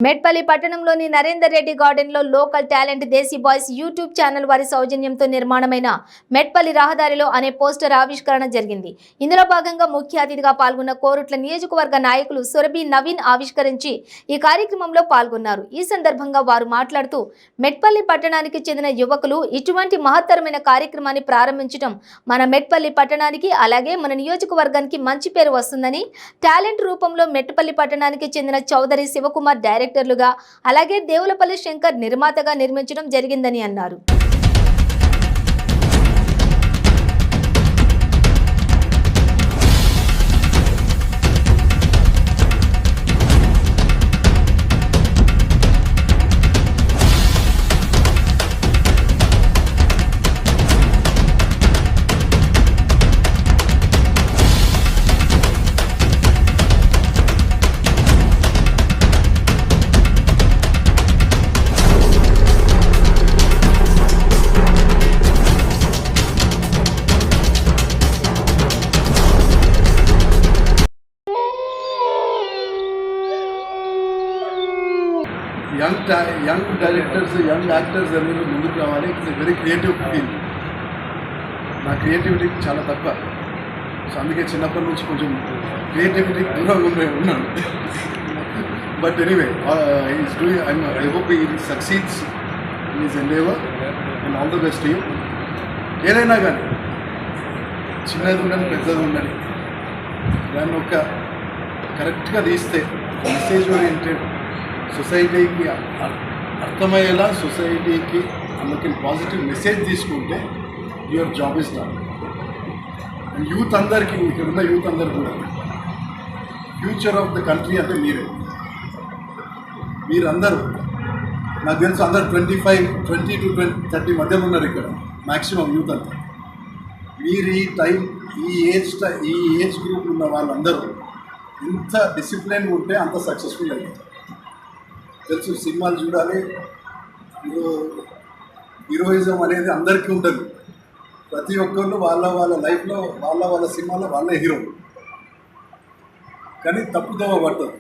మెట్పల్లి పట్టణంలోని నరేందర్ రెడ్డి గార్డెన్లో local talent దేశీ boys YouTube channel వారి సౌజన్యంతో నిర్మాణమైన మెట్పల్లి రహదారిలో అనే పోస్టర్ ఆవిష్కరణ జరిగింది. ఇందులో భాగంగా ముఖ్య అతిథిగా పాల్గొన్న కోరుట్ల నియోజకవర్గ నాయకులు సురభి నవీన్ ఆవిష్కరించి ఈ కార్యక్రమంలో పాల్గొన్నారు. ఈ సందర్భంగా వారు మాట్లాడుతూ మెట్పల్లి పట్టణానికి చెందిన యువకులు ఇటువంటి మహత్తరమైన కార్యక్రమాన్ని ప్రారంభించడం మన మెట్పల్లి పట్టణానికి అలాగే మన నియోజకవర్గానికి మంచి పేరు వస్తుందని, టాలెంట్ రూపంలో మెట్పల్లి పట్టణానికి చెందిన చౌదరి శివకుమార్ డైరెక్టర్లుగా అలాగే దేవులపల్లి శంకర్ నిర్మాతగా నిర్మించడం జరిగిందని అన్నారు. యంగ్ డైరెక్టర్స్, యంగ్ యాక్టర్స్ అందరూ ముందుకు రావాలి. It's very creative feel. నా క్రియేటివిటీ చాలా తక్కువ, సో అందుకే చిన్నప్పటి నుంచి కొంచెం క్రియేటివిటీకి దూరంగా ఉన్నాను. But anyway he's doing, I hope he succeeds in his endeavour and all the best you. ఏదైనా కానీ చిన్నది ఉండని పెద్దది ఉండని దాన్ని ఒక కరెక్ట్గా తీస్తే మెసేజ్ ఓరియంటెడ్, సొసైటీకి అర్థమయ్యేలా, సొసైటీకి అందుకే పాజిటివ్ మెసేజ్ తీసుకుంటే your job is done. And youth అందరికీ, ఇక్కడ ఉన్న యూత్ అందరు కూడా ఫ్యూచర్ ఆఫ్ ద కంట్రీ అంటే మీరందరూ, నాకు తెలుసు అందరు 20 to 30 మధ్యలో ఉన్నారు ఇక్కడ మ్యాక్సిమం యూత్ అంతా. మీరు ఈ ఏజ్ గ్రూప్ ఉన్న వాళ్ళందరూ ఎంత డిసిప్లిన్ ఉంటే అంత సక్సెస్ఫుల్ అయ్యారు. తెలుసు, సినిమాలు చూడాలి, హీరోయిజం అనేది అందరికీ ఉంటుంది. ప్రతి ఒక్కళ్ళు వాళ్ళ లైఫ్లో వాళ్ళ సినిమాలో వాళ్ళే హీరో. కానీ తప్పుదోవ పడుతుంది.